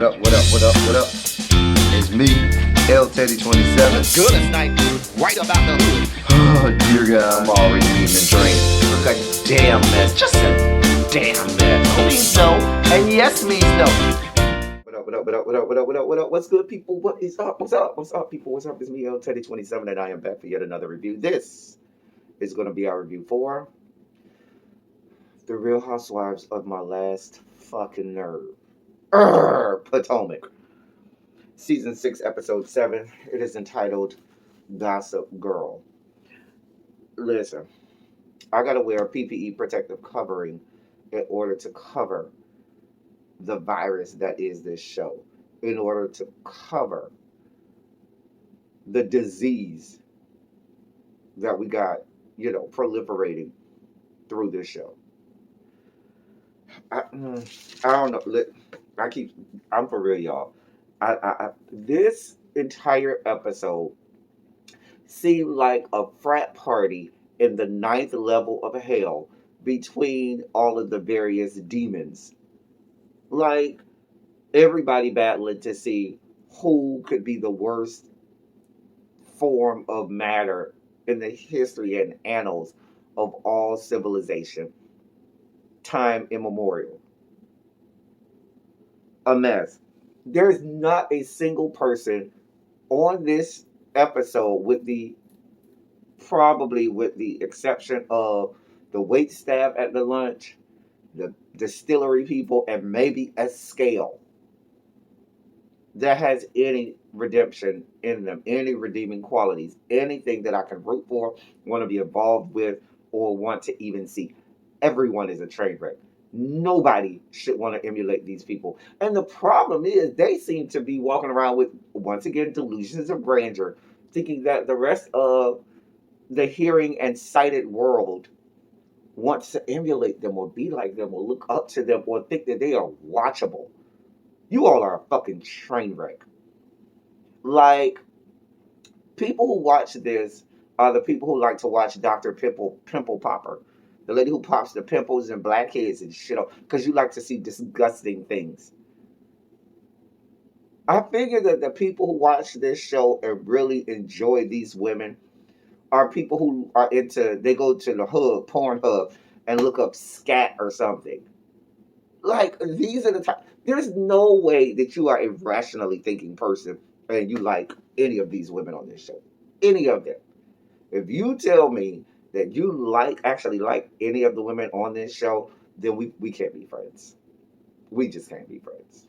What up, what up, what up, what up? It's me, L Teddy 27. What's good? It's night right about the hood. Oh, dear God. I'm already eating and drinking. Look a damn mess. Just a damn mess. No means no, and yes means no. What up, what up, what up, what up, what up, what up, what up? What's good, people? What is up? What's up? What's up, people? What's up? It's me, L Teddy 27, and I am back for yet another review. This is going to be our review for The Real Housewives of My Last Fucking Nerve. Potomac. Season 6, Episode 7. It is entitled Gossip Girl. Listen, I gotta wear a PPE protective covering in order to cover the virus that is this show, in order to cover the disease that we got, proliferating through this show. I don't know. I'm for real, y'all. This entire episode seemed like a frat party in the ninth level of hell between all of the various demons. Like, everybody battling to see who could be the worst form of matter in the history and annals of all civilization, time immemorial. A mess. There's not a single person on this episode, with the exception of the wait staff at the lunch, the distillery people, and maybe a scale, that has any redemption in them, any redeeming qualities, anything that I can root for, want to be involved with, or want to even see. Everyone is a train wreck. Nobody should want to emulate these people. And the problem is, they seem to be walking around with, once again, delusions of grandeur, thinking that the rest of the hearing and sighted world wants to emulate them or be like them or look up to them or think that they are watchable. You all are a fucking train wreck. Like, people who watch this are the people who like to watch Dr. Pimple Popper. The lady who pops the pimples and blackheads and shit up because you like to see disgusting things. I figure that the people who watch this show and really enjoy these women are people who are they go to the hub, Pornhub, and look up scat or something. Like, these are the type. There's no way that you are a rationally thinking person and you like any of these women on this show. Any of them. If you tell me that you actually like any of the women on this show, then we can't be friends. We just can't be friends.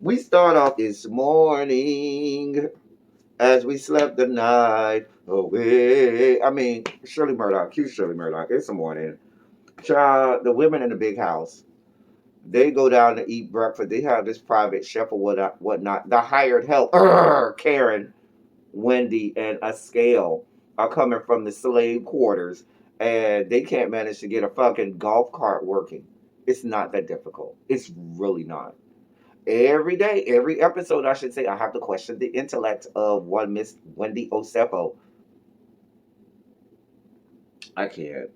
We start off this morning as we slept the night away. I mean, Shirley Murdoch, cute Shirley Murdoch. It's the morning. Child, the women in the big house, they go down to eat breakfast. They have this private chef or whatnot. The hired help, Karen, Wendy, and a scale are coming from the slave quarters, and they can't manage to get a fucking golf cart working. It's not that difficult. It's really not. Every day, every episode, I should say, I have to question the intellect of one Miss Wendy Osefo. I can't.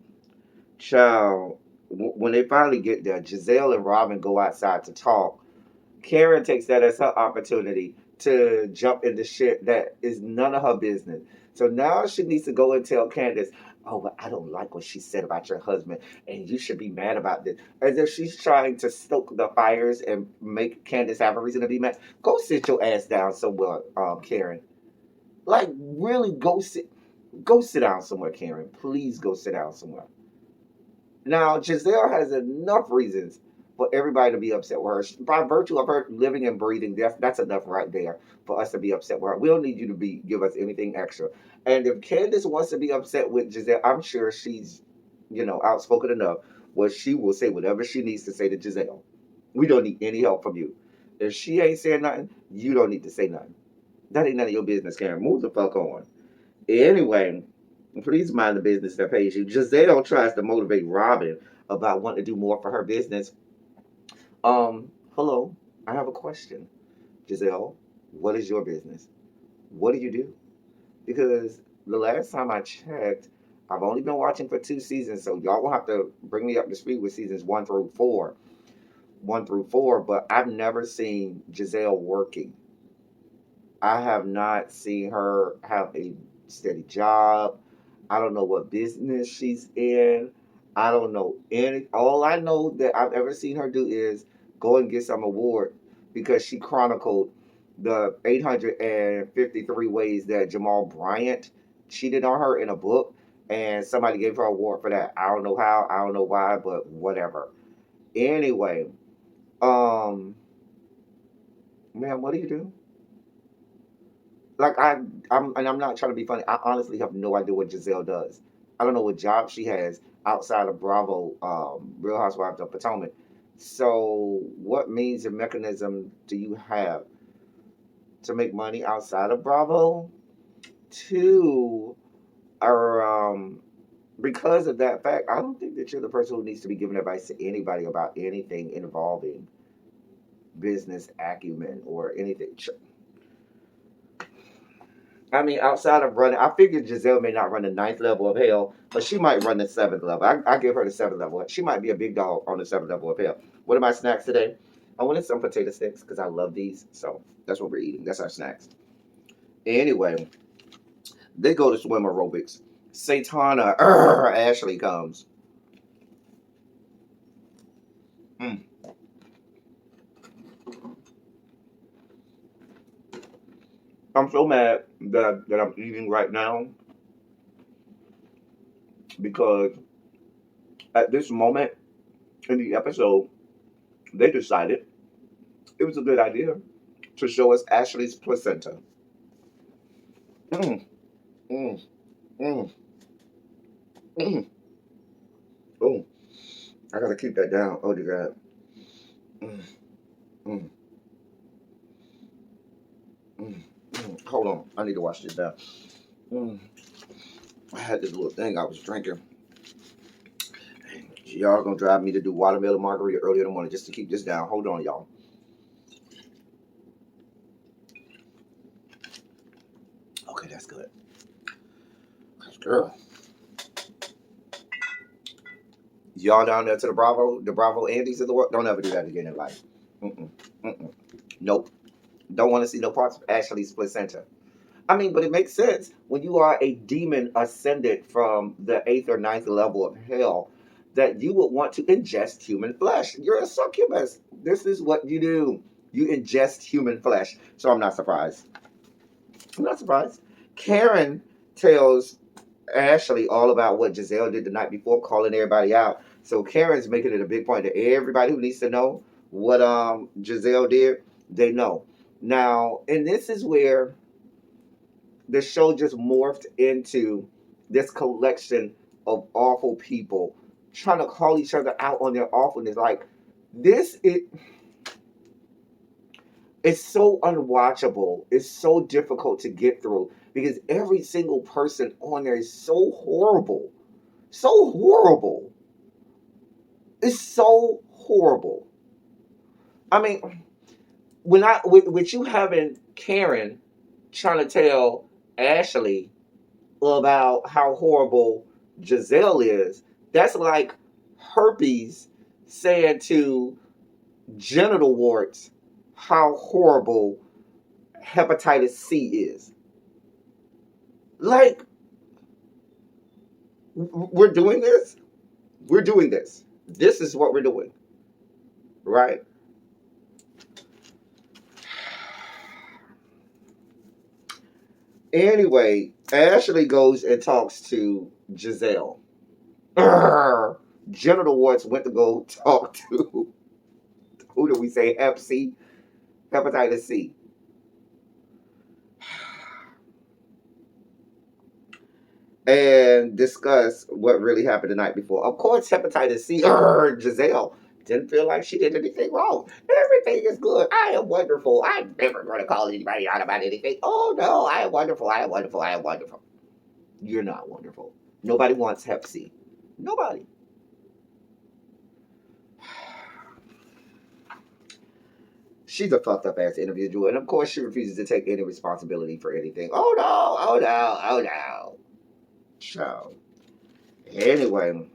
Child, when they finally get there, Giselle and Robin go outside to talk. Karen takes that as her opportunity to jump into shit that is none of her business. So now she needs to go and tell Candace, oh, but I don't like what she said about your husband, and you should be mad about this. As if she's trying to stoke the fires and make Candace have a reason to be mad. Go sit your ass down somewhere, Karen. Like, really, go sit down somewhere, Karen. Please go sit down somewhere. Now, Giselle has enough reasons for everybody to be upset with her. By virtue of her living and breathing, that's enough right there for us to be upset with her. We don't need you to give us anything extra. And if Candace wants to be upset with Giselle, I'm sure she's, outspoken enough where she will say whatever she needs to say to Giselle. We don't need any help from you. If she ain't saying nothing, you don't need to say nothing. That ain't none of your business, Karen. Move the fuck on. Anyway, please mind the business that pays you. Giselle tries to motivate Robin about wanting to do more for her business. Hello, I have a question. Giselle, what is your business? What do you do? Because the last time I checked, I've only been watching for 2 seasons, so y'all will have to bring me up to speed with seasons 1 through 4. 1 through 4, but I've never seen Giselle working. I have not seen her have a steady job. I don't know what business she's in. I don't know any. All I know that I've ever seen her do is go and get some award because she chronicled the 853 ways that Jamal Bryant cheated on her in a book, and somebody gave her an award for that. I don't know how. I don't know why, but whatever. Anyway, um, man, what do you do? Like I'm not trying to be funny. I honestly have no idea what Giselle does. I don't know what job she has outside of Bravo, Real Housewives of Potomac. So, what means and mechanism do you have to make money outside of Bravo? Two, are because of that fact, I don't think that you're the person who needs to be giving advice to anybody about anything involving business acumen or anything. I mean, outside of running, I figured Giselle may not run the ninth level of hell, but she might run the seventh level. I give her the seventh level. She might be a big dog on the seventh level of hell. What are my snacks today? I wanted some potato sticks because I love these. So that's what we're eating. That's our snacks. Anyway, they go to swim aerobics. Satana, Ashley comes. Mm. I'm so mad that I'm eating right now because at this moment in the episode, they decided it was a good idea to show us Ashley's placenta. Mm, mm, mm, mm. Oh, I gotta keep that down. Oh, dear God. Mm, mm, Hold on. I need to wash this down. Mm. I had this little thing I was drinking. Y'all gonna drive me to do watermelon margarita early in the morning just to keep this down. Hold on, y'all. Okay, that's good. Girl, y'all down there to the Bravo Andes of the world. Don't ever do that again in life. Mm-mm, mm-mm. Nope. Don't want to see no parts of Ashley's placenta. I mean, but it makes sense when you are a demon ascended from the eighth or ninth level of hell that you would want to ingest human flesh. You're a succubus. This is what you do. You ingest human flesh. So I'm not surprised. I'm not surprised. Karen tells Ashley all about what Giselle did the night before, calling everybody out. So Karen's making it a big point that everybody who needs to know what Giselle did, they know. Now, and this is where the show just morphed into this collection of awful people trying to call each other out on their awfulness. Like this, it's so unwatchable. It's so difficult to get through because every single person on there is so horrible, so horrible. It's so horrible. I mean, with you having Karen trying to tell Ashley about how horrible Giselle is, that's like herpes saying to genital warts how horrible hepatitis C is. Like, we're doing this. We're doing this. This is what we're doing. Right? Anyway, Ashley goes and talks to Giselle. Urgh. Genital warts went to go talk to, who do we say, Hep C? Hepatitis C. And discuss what really happened the night before. Of course, hepatitis C, Giselle didn't feel like she did anything wrong. Everything is good. I am wonderful. I'm never going to call anybody out about anything. Oh no, I am wonderful. I am wonderful. I am wonderful. You're not wonderful. Nobody wants Hep C. Nobody. She's a fucked up ass individual, and of course she refuses to take any responsibility for anything. Oh no, oh no, oh no. Child. Anyway,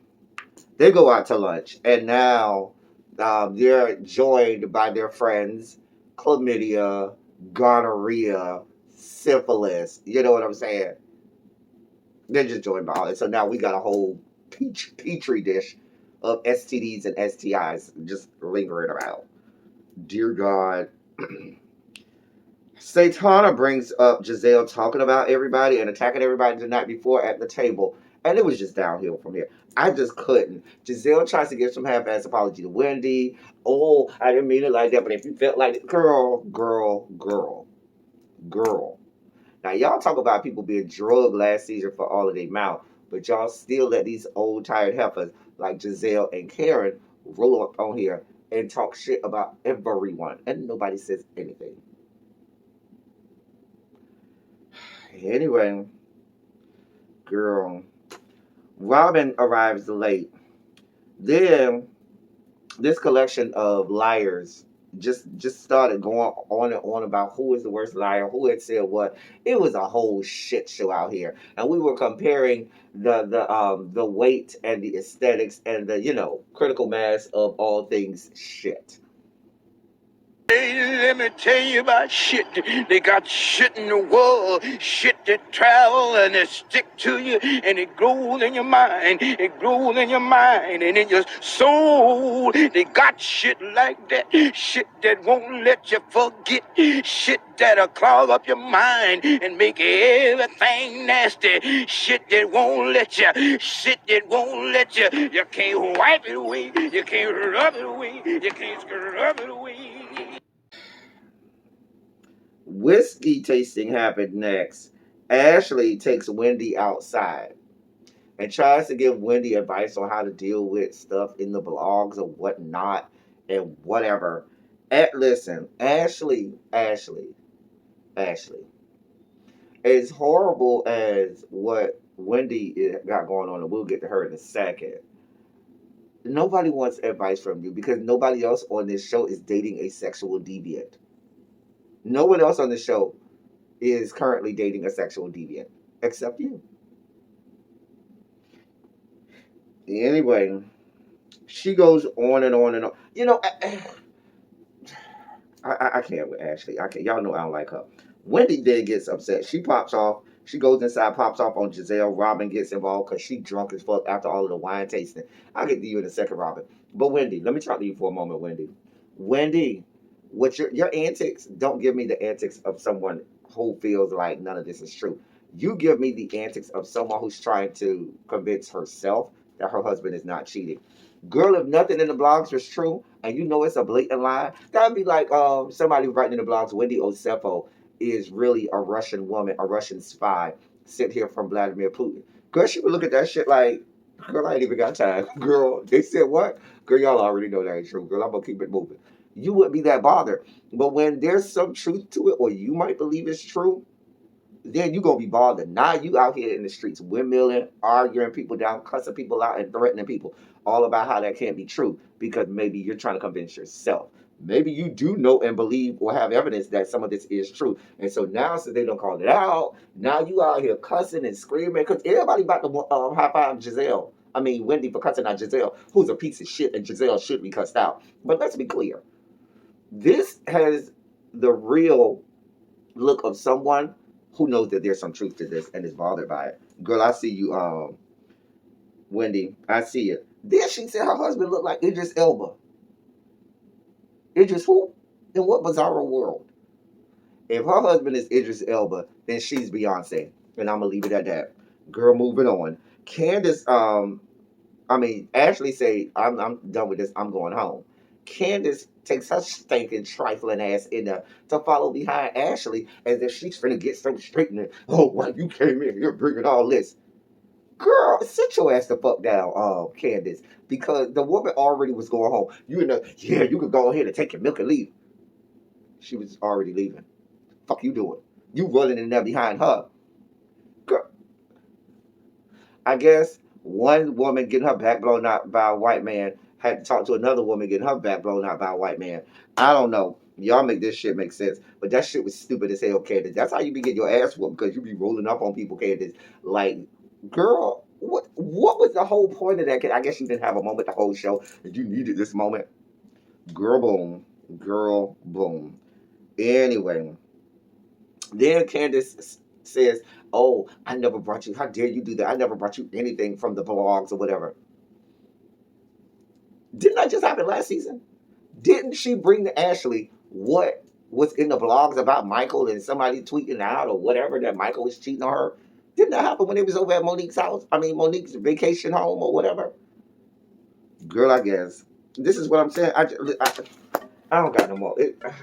they go out to lunch, and now they're joined by their friends, chlamydia, gonorrhea, syphilis. You know what I'm saying? They're just joined by all it. So now we got a whole petri dish of STDs and STIs just lingering around. Dear God. Satana brings up Giselle talking about everybody and attacking everybody the night before at the table, and it was just downhill from here. I just couldn't. Giselle tries to give some half-ass apology to Wendy. Oh, I didn't mean it like that, but if you felt like it, girl. Now y'all talk about people being drugged last season for all of their mouth, but y'all still let these old tired heifers like Giselle and Karen roll up on here and talk shit about everyone, and nobody says anything. Anyway, girl, Robin arrives late. Then this collection of liars just started going on and on about who is the worst liar, who had said what. It was a whole shit show out here, and we were comparing the weight and the aesthetics and the critical mass of all things shit. Hey, let me tell you about shit. They got shit in the world, shit that travel and it stick to you, and it grows in your mind. It grows in your mind and in your soul. They got shit like that, shit that won't let you forget, shit that'll clog up your mind and make everything nasty. Shit that won't let you, shit that won't let you. You can't wipe it away, you can't rub it away, you can't scrub it away. Whiskey tasting happened next. Ashley takes Wendy outside and tries to give Wendy advice on how to deal with stuff in the blogs or whatnot and whatever. Listen, Ashley. As horrible as what Wendy got going on, and we'll get to her in a second, nobody wants advice from you because nobody else on this show is dating a sexual deviant. No one else on the show is currently dating a sexual deviant except you. Anyway, she goes on and on and on. I can't with Ashley. I can't. Y'all know I don't like her. Wendy then gets upset. She pops off. She goes inside, pops off on Giselle. Robin gets involved because she drunk as fuck after all of the wine tasting. I'll get to you in a second, Robin. But Wendy, let me talk to you for a moment, Wendy. Wendy, what your antics don't give me the antics of someone who feels like none of this is true. You give me the antics of someone who's trying to convince herself that her husband is not cheating. Girl, if nothing in the blogs was true, and you know it's a blatant lie, that'd be like somebody writing in the blogs, Wendy Osefo is really a Russian woman, a Russian spy sent here from Vladimir Putin. Girl, she would look at that shit like, girl, I ain't even got time. Girl, they said what? Girl, y'all already know that ain't true. Girl, I'm gonna keep it moving. You wouldn't be that bothered. But when there's some truth to it, or you might believe it's true, then you gonna be bothered. Now you out here in the streets windmilling, arguing people down, cussing people out, and threatening people, all about how that can't be true because maybe you're trying to convince yourself. Maybe you do know and believe or have evidence that some of this is true. And so now, since they don't call it out, now you out here cussing and screaming because everybody about to high five Giselle. I mean, Wendy for cussing out Giselle, who's a piece of shit, and Giselle should be cussed out. But let's be clear. This has the real look of someone who knows that there's some truth to this and is bothered by it. Girl, I see you, Wendy. I see it. Then she said her husband looked like Idris Elba. Idris who? In what bizarre world? If her husband is Idris Elba, then she's Beyonce. And I'm gonna leave it at that. Girl, moving on. Candace, Ashley say, I'm done with this, I'm going home. Candace takes her stinking trifling ass in there to follow behind Ashley as if she's finna get so straight in there. Oh, why you came in here bringing all this? Girl, sit your ass the fuck down, Candace, because the woman already was going home. You know, yeah, you could go ahead and take your milk and leave. She was already leaving. Fuck you doing? You running in there behind her. Girl, I guess one woman getting her back blown out by a white man had to talk to another woman getting her back blown out by a white man. I don't know. Y'all make this shit make sense. But that shit was stupid as hell, Candace. That's how you be getting your ass whooped because you be rolling up on people, Candace. Like, girl, What was the whole point of that? I guess you didn't have a moment the whole show, and you needed this moment. Girl, boom, girl, boom. Anyway, then Candace says, "Oh, I never brought you. How dare you do that? I never brought you anything from the blogs or whatever." Didn't that just happen last season? Didn't she bring to Ashley what was in the blogs about Michael and somebody tweeting out or whatever that Michael was cheating on her? Didn't that happen when it was over at Monique's house? I mean, Monique's vacation home or whatever? Girl, I guess. This is what I'm saying. I don't got no more.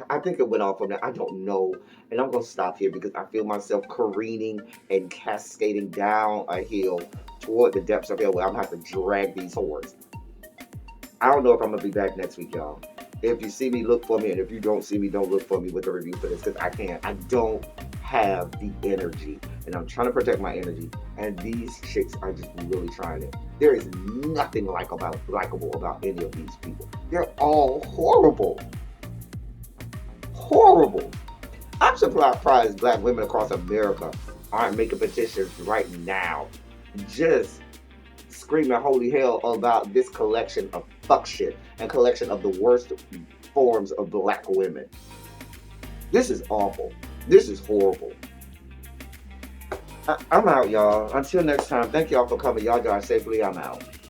I think it went off from that. I don't know. And I'm going to stop here because I feel myself careening and cascading down a hill toward the depths of hell where I'm going to have to drag these whores. I don't know if I'm going to be back next week, y'all. If you see me, look for me. And if you don't see me, don't look for me with a review for this because I can't. I don't have the energy. And I'm trying to protect my energy. And these chicks are just really trying it. There is nothing likable about any of these people. They're all horrible. Horrible. I'm surprised black women across America aren't making petitions right now. Just screaming holy hell about this collection of fuck shit and collection of the worst forms of black women. This is awful. This is horrible. I'm out, y'all. Until next time, thank y'all for coming. Y'all drive safely. I'm out.